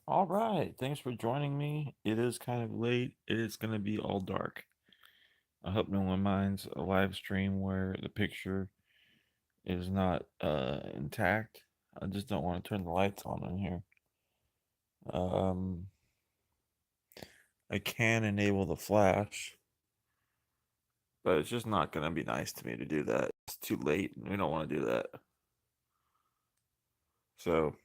All right, thanks for joining me. It is kind of late. It is going to be all dark. I hope no one minds a live stream where the picture is not intact. I just don't want to turn the lights on in here. Um, I can enable the flash, but it's just not going to be nice to me to do that. It's too late. We don't want to do that. So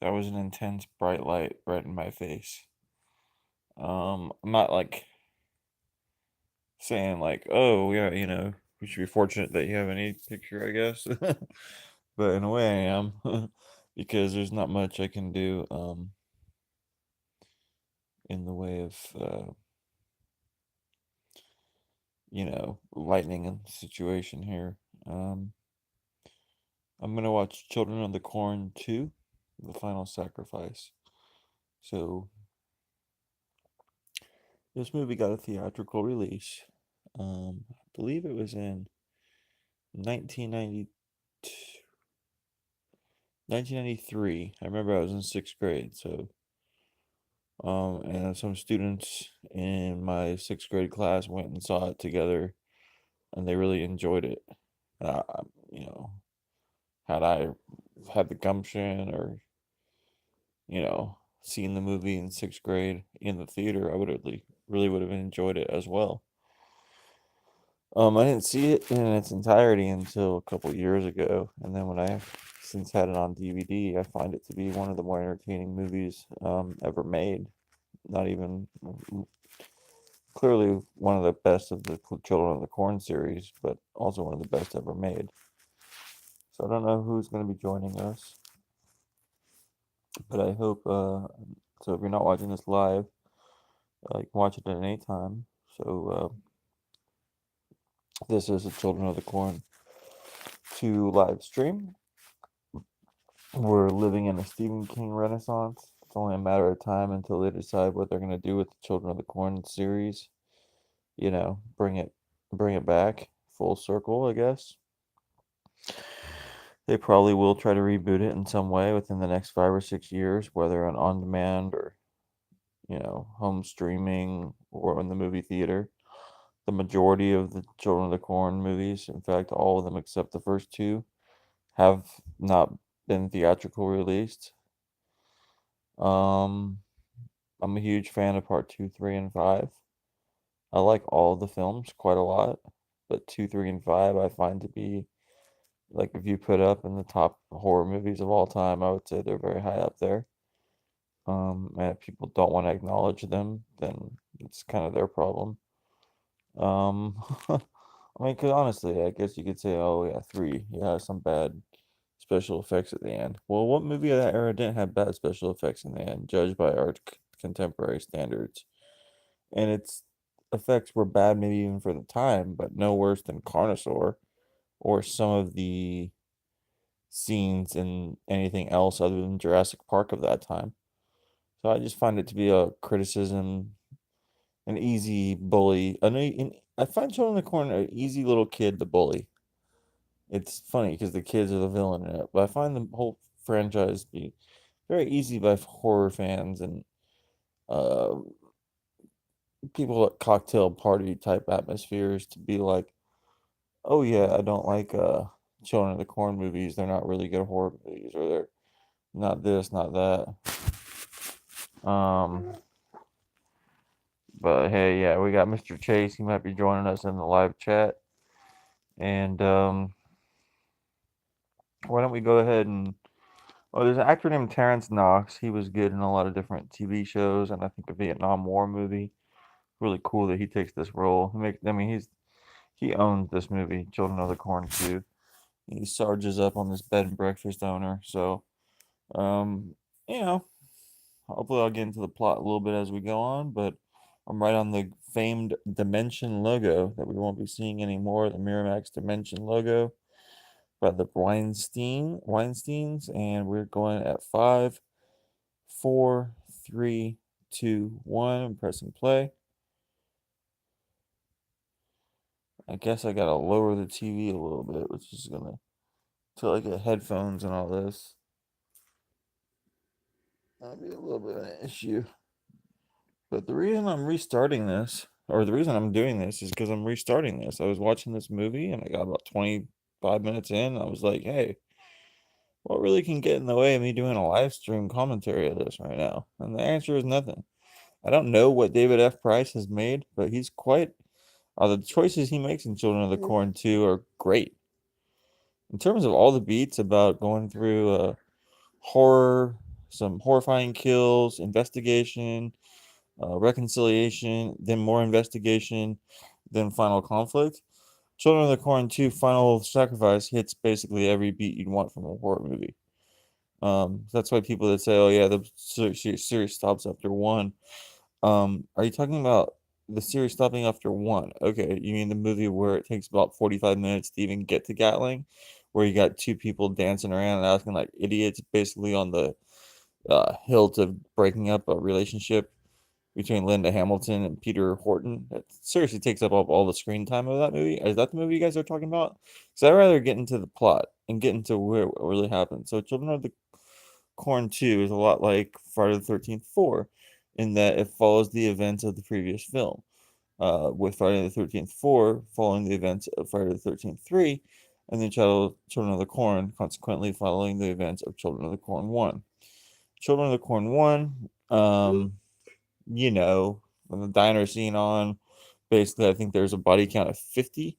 that was an intense bright light right in my face. I'm not like saying like, oh yeah, we should be fortunate that you have any picture, I guess. But in a way, I am because there's not much I can do in the way of lightning in the situation here. Um, I'm gonna watch Children of the Corn 2, The Final Sacrifice. So this movie got a theatrical release. I believe it was in 1990, 1993. I remember I was in sixth grade, so and some students in my sixth grade class went and saw it together, and they really enjoyed it. Uh, you know, had I had the gumption or seen the movie in sixth grade in the theater, I would have really would have enjoyed it as well. I didn't see it in its entirety until a couple years ago, and then when I since had it on DVD, I find it to be one of the more entertaining movies ever made. Not even clearly one of the best of the Children of the Corn series, but also one of the best ever made. So I don't know who's going to be joining us, but I hope. So if you're not watching this live, you can watch it at any time. So this is the Children of the Corn 2 live stream. We're living in a Stephen King renaissance. It's only a matter of time until they decide what they're going to do with the Children of the Corn series. Bring it back full circle, I guess. They probably will try to reboot it in some way within the next 5 or 6 years, whether on demand or, home streaming or in the movie theater. The majority of the Children of the Corn movies, in fact, all of them except the first two, have not been theatrical released. Um, I'm a huge fan of part two, three, and five. I like all of the films quite a lot, but two, three, and five I find to be like if you put up in the top horror movies of all time, I would say they're very high up there. And if people don't want to acknowledge them, then it's kind of their problem. Um, I mean, because honestly, I guess you could say, oh yeah, three, yeah, some bad special effects at the end. Well, what movie of that era didn't have bad special effects in the end, judged by our contemporary standards? And its effects were bad, maybe even for the time, but no worse than Carnosaur or some of the scenes in anything else other than Jurassic Park of that time. So I just find it to be a criticism, an easy bully. I find Children of the Corn an easy little kid to bully. It's funny because the kids are the villain in it, but I find the whole franchise to be very easy by horror fans and uh, people at cocktail party type atmospheres to be like, oh yeah, I don't like Children of the Corn movies. They're not really good horror movies, or they're not this, not that. Um, but hey, yeah, we got Mr. Chase. He might be joining us in the live chat. And why don't we go ahead and there's an actor named Terrence Knox. He was good in a lot of different TV shows, and I think a Vietnam War movie. Really cool that he takes this role. He owns this movie, Children of the Corn 2. He sarges up on this bed and breakfast owner. So, um, you know, hopefully I'll get into the plot a little bit as we go on, but I'm right on the famed Dimension logo that we won't be seeing anymore, the Miramax Dimension logo by the Weinsteins, and we're going at 5, 4, 3, 2, 1. I'm pressing play. I guess I gotta lower the TV a little bit, which is gonna till I get headphones and all this. That'd be a little bit of an issue. But the reason I'm restarting this, or the reason I'm doing this, is because I'm restarting this. I was watching this movie and I got about 25 minutes in. And I was like, hey, what really can get in the way of me doing a live stream commentary of this right now? And the answer is nothing. I don't know what David F. Price has made, but he's quite. The choices he makes in Children of the Corn 2 are great. In terms of all the beats about going through horror, some horrifying kills, investigation, reconciliation, then more investigation, then final conflict. Children of the Corn 2 Final Sacrifice hits basically every beat you'd want from a horror movie. That's why people that say, oh, yeah, the series stops after one. Are you talking about the series stopping after one? Okay, you mean the movie where it takes about 45 minutes to even get to Gatling, where you got two people dancing around and acting like idiots, basically on the hilt of breaking up a relationship between Linda Hamilton and Peter Horton. That seriously takes up all the screen time of that movie. Is that the movie you guys are talking about? Because I'd rather get into the plot and get into what really happened. So Children of the Corn 2 is a lot like Friday the 13th 4 in that it follows the events of the previous film. With Friday the 13th 4 following the events of Friday the 13th 3, and then Children of the Corn consequently following the events of Children of the Corn 1. Children of the Corn 1, you know, when the diner scene on, basically, I think there's a body count of 50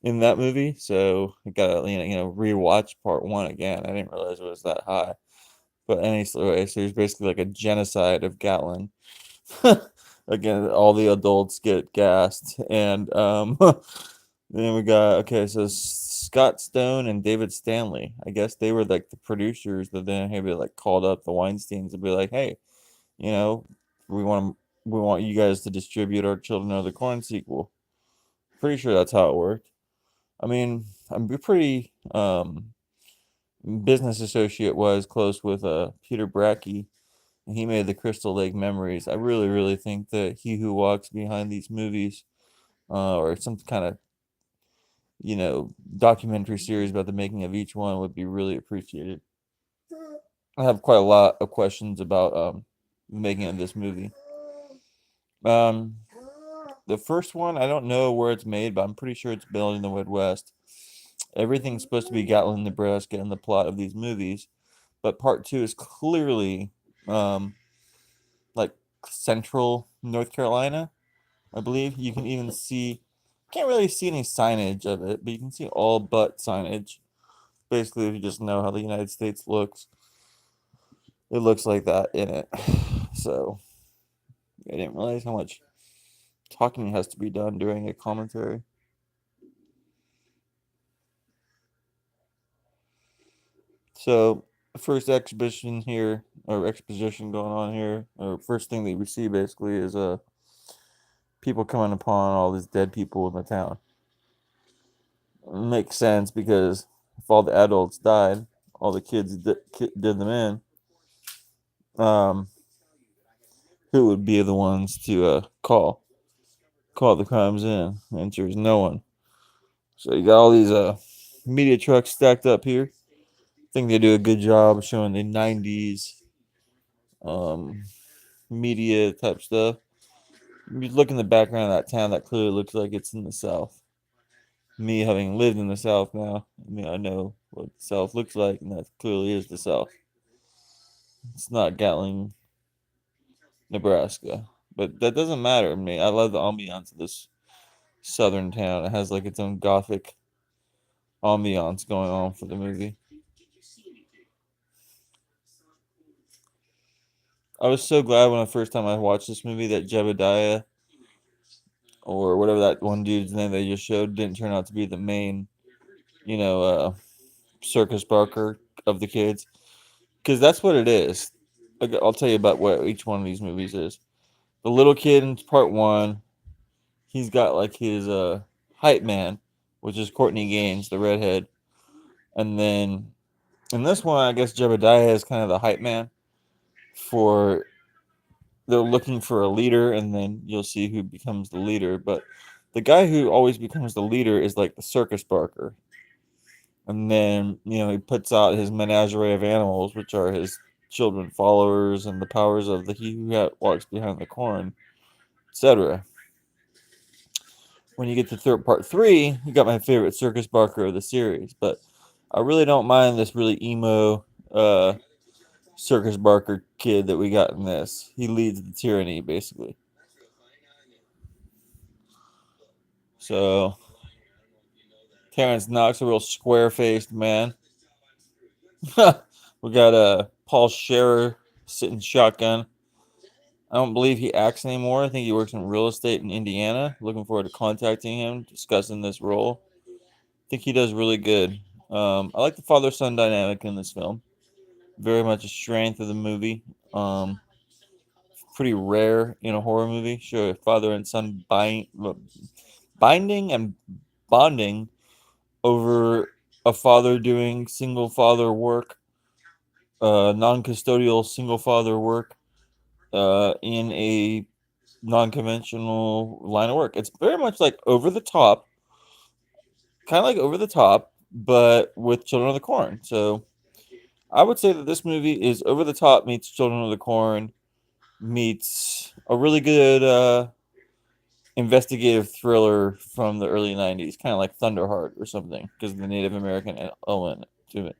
in that movie. So I gotta, rewatch part one again. I didn't realize it was that high. But anyway, so there's basically like a genocide of Gatlin. Again, all the adults get gassed. And then we got, okay, so Scott Stone and David Stanley. I guess they were like the producers that then maybe like called up the Weinsteins and be like, hey, you know, we want you guys to distribute our Children of the Corn sequel. Pretty sure that's how it worked. I mean, I'm pretty business associate was close with Peter Bracke, and he made the Crystal Lake Memories. I really think that he who walks behind these movies, or some kind of documentary series about the making of each one would be really appreciated. I have quite a lot of questions about the making of this movie. Um, the first one, I don't know where it's made, but I'm pretty sure it's built in the Midwest. Everything's supposed to be Gatlin, Nebraska in the plot of these movies, but part two is clearly like central North Carolina, I believe. You can even see, can't really see any signage of it, but you can see all but signage. Basically, if you just know how the United States looks, it looks like that in it. So I didn't realize how much talking has to be done during a commentary. So first exhibition here, or exposition going on here, or first thing that we see basically is people coming upon all these dead people in the town. It makes sense because if all the adults died, all the kids did them in. Who would be the ones to call the crimes in? The answer is no one. So you got all these media trucks stacked up here. I think they do a good job showing the '90s um, media type stuff. You look in the background of that town, that clearly looks like it's in the South. Me having lived in the South now, I mean, I know what the South looks like, and that clearly is the South. It's not Gatling, Nebraska, but that doesn't matter to me. I love the ambiance of this southern town. It has like its own gothic ambiance going on for the movie. I was so glad when the first time I watched this movie that Jebediah, or whatever that one dude's name they just showed, didn't turn out to be the main, you know, circus barker of the kids. Because that's what it is. I'll tell you about what each one of these movies is. The little kid in part one, he's got like his hype man, which is Courtney Gaines, the redhead. And then in this one, I guess Jebediah is kind of the hype man for, they're looking for a leader, and then you'll see who becomes the leader. But the guy who always becomes the leader is like the circus barker. And then, he puts out his menagerie of animals, which are his children followers and the powers of the he who walks behind the corn, etc. When you get to part 3, you got my favorite Circus Barker of the series, but I really don't mind this really emo Circus Barker kid that we got in this. He leads the tyranny, basically. So, Terrence Knox, a real square-faced man. We got Paul Scherer sitting shotgun. I don't believe he acts anymore. I think he works in real estate in Indiana. Looking forward to contacting him, discussing this role. I think he does really good. I like the father-son dynamic in this film. Very much a strength of the movie. Pretty rare in a horror movie. Sure, father and son binding and bonding over a father doing single father work, non-custodial single father work, in a non-conventional line of work. It's very much like Over the Top, kind of like Over the Top, but with Children of the Corn. So I would say that this movie is Over the Top meets Children of the Corn meets a really good investigative thriller from the early 90s, kind of like Thunderheart or something, because of the Native American element to it.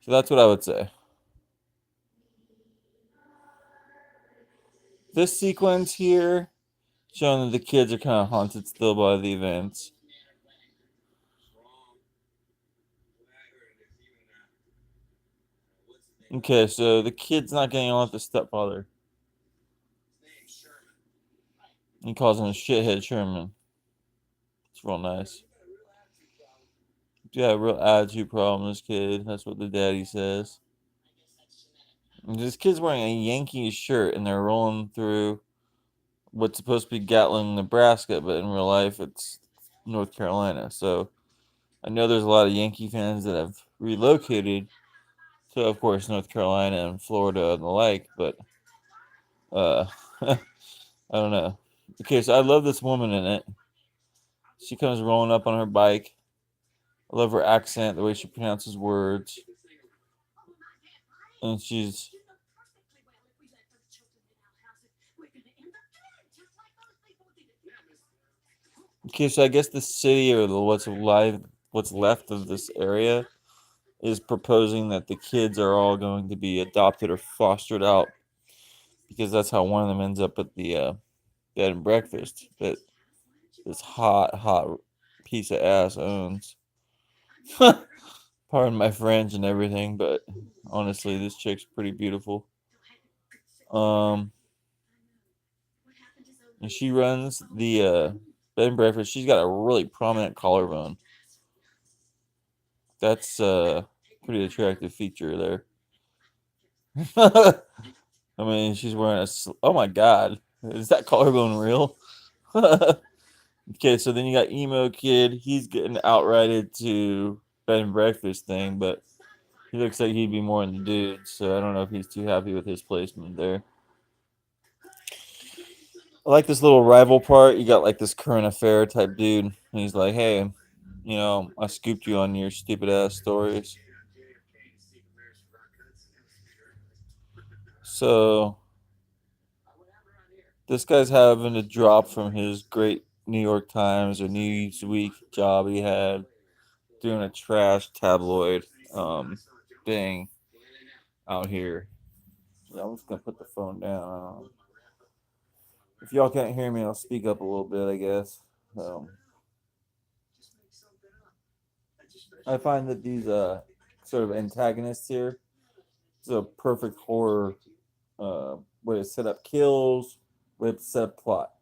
So that's what I would say. This sequence here, showing that the kids are kind of haunted still by the events. Okay, so the kid's not getting on with the stepfather. He calls him a shithead Sherman. It's real nice. Yeah, real attitude problem, this kid. That's what the daddy says. And this kid's wearing a Yankees shirt, and they're rolling through what's supposed to be Gatlin, Nebraska, but in real life it's North Carolina. So I know there's a lot of Yankee fans that have relocated to, of course, North Carolina and Florida and the like, but I don't know. Okay, so I love this woman in it. She comes rolling up on her bike. I love her accent, the way she pronounces words. And she's okay, so I guess the city or what's left of this area is proposing that the kids are all going to be adopted or fostered out, because that's how one of them ends up at the bed and breakfast that this hot piece of ass owns. Pardon my French and everything, but honestly, this chick's pretty beautiful. Um, and she runs the bed and breakfast. She's got a really prominent collarbone. That's a pretty attractive feature there. I mean, she's wearing oh my god, is that collarbone real? Okay, so then you got emo kid. He's getting outrighted to bed and breakfast thing, but he looks like he'd be more in the dudes. So I don't know if he's too happy with his placement there. I like this little rival part. You got like this current affair type dude. And he's like, "Hey, I scooped you on your stupid ass stories." So this guy's having a drop from his great New York Times or Newsweek job he had doing a trash tabloid thing out here. I'm just gonna put the phone down. If y'all can't hear me, I'll speak up a little bit, I guess. I find that these sort of antagonists here is a perfect horror way to set up kills, way to set up plot.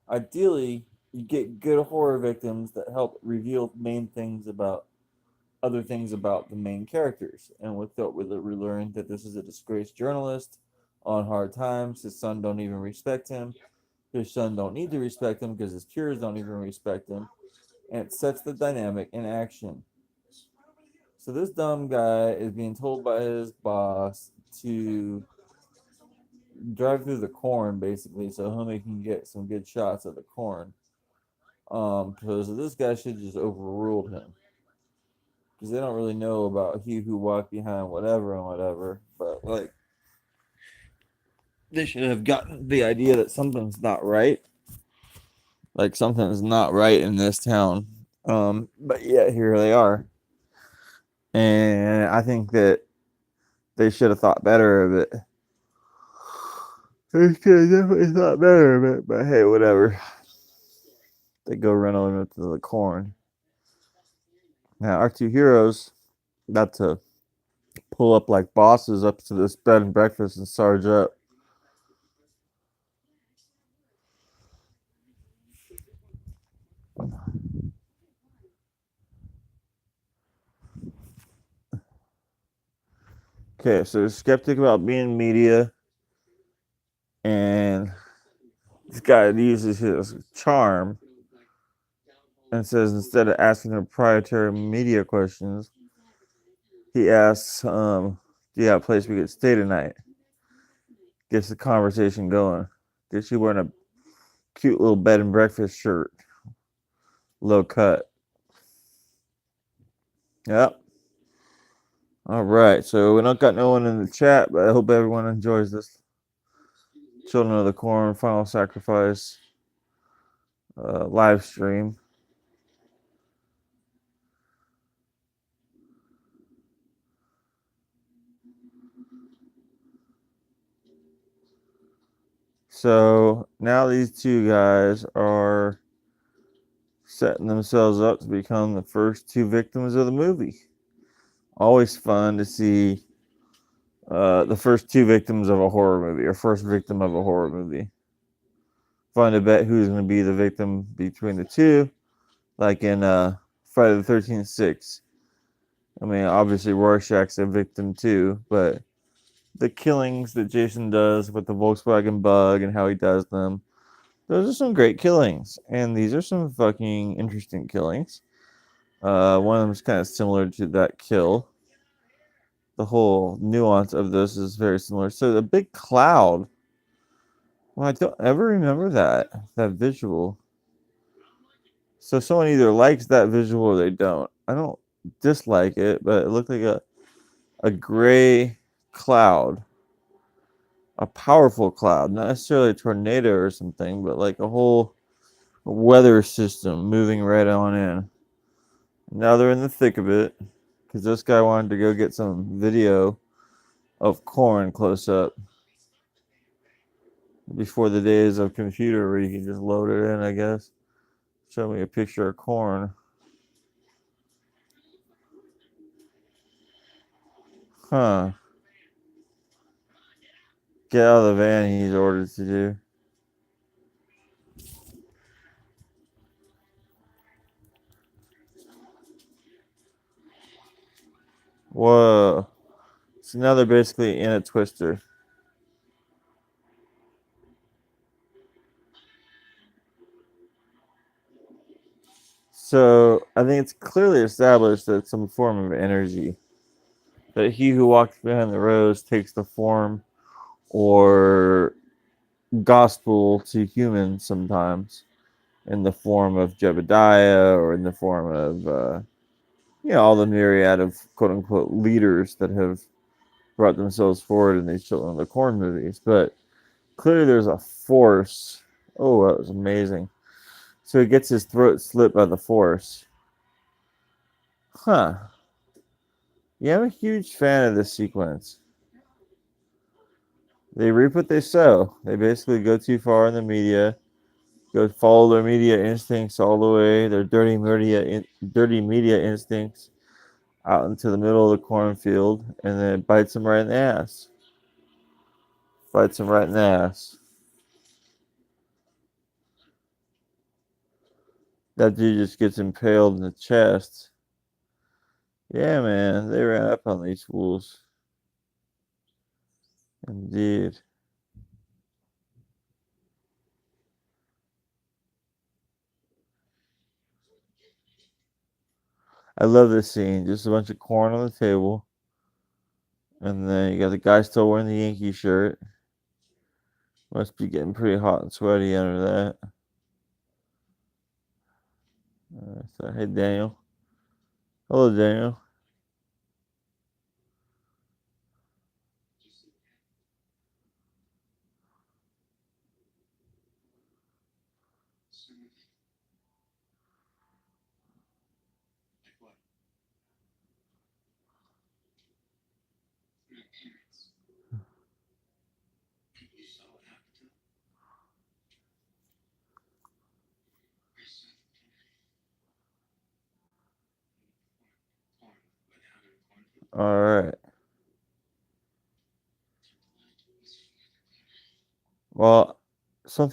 Ideally, you get good horror victims that help reveal main things about other things about the main characters. And with that, we learned that this is a disgraced journalist on hard times. His son don't even respect him. His son don't need to respect him because his peers don't even respect him. And it sets the dynamic in action. So this dumb guy is being told by his boss to drive through the corn, basically, so homie can get some good shots of the corn. Because this guy should just overruled him. because they don't really know about he who walked behind whatever and whatever. But like, they should have gotten the idea that something's not right. Like something's not right in this town. But yeah, here they are, and I think that they should have thought better of it. They should have definitely thought better of it. But hey, whatever. They go run over to the corn. Now our two heroes got to pull up like bosses up to this bed and breakfast and sarge up. Okay, so they're skeptic about being media, and this guy uses his charm and says instead of asking the proprietary media questions, he asks, "Do you have a place we could stay tonight?" Gets the conversation going. Gets you wearing a cute little bed and breakfast shirt, low cut. Yep. All right, so we don't got no one in the chat, but I hope everyone enjoys this. Children of the Corn Final Sacrifice live stream. So now these two guys are setting themselves up to become the first two victims of the movie. Always fun to see the first two victims of a horror movie, or first victim of a horror movie. Fun to bet who's going to be the victim between the two, like in Friday the 13th 6. I mean, obviously Rorschach's a victim too, but the killings that Jason does with the Volkswagen Bug and how he does them, those are some great killings, and these are some fucking interesting killings. One of them is kind of similar to that kill. The whole nuance of this is very similar. So the big cloud. Well, I don't ever remember that visual. So someone either likes that visual or they don't. I don't dislike it, but it looked like a gray cloud, a powerful cloud, not necessarily a tornado or something, but like a whole weather system moving right on in. Now they're in the thick of it because this guy wanted to go get some video of corn close up before the days of computer where you can just load it in, I guess. Show me a picture of corn. Huh. Get out of the van, he's ordered to do. Whoa. So now they're basically in a twister. So I think it's clearly established that some form of energy. That he who walks behind the rose takes the form or gospel to humans sometimes in the form of Jebediah or in the form of all the myriad of quote unquote leaders that have brought themselves forward in these Children of the Corn movies. But clearly there's a force. Oh, that was amazing. So he gets his throat slit by the force. Huh. Yeah, I'm a huge fan of this sequence. They reap what they sow. They basically go too far in the media, go follow their media instincts all the way, their dirty media instincts out into the middle of the cornfield, and then it bites them right in the ass. Bites them right in the ass. That dude just gets impaled in the chest. Yeah, man, they ran up on these fools. Indeed. I love this scene. Just a bunch of corn on the table. And then you got the guy still wearing the Yankee shirt. Must be getting pretty hot and sweaty under that. So, hey, Daniel. Hello, Daniel. All right. Well, something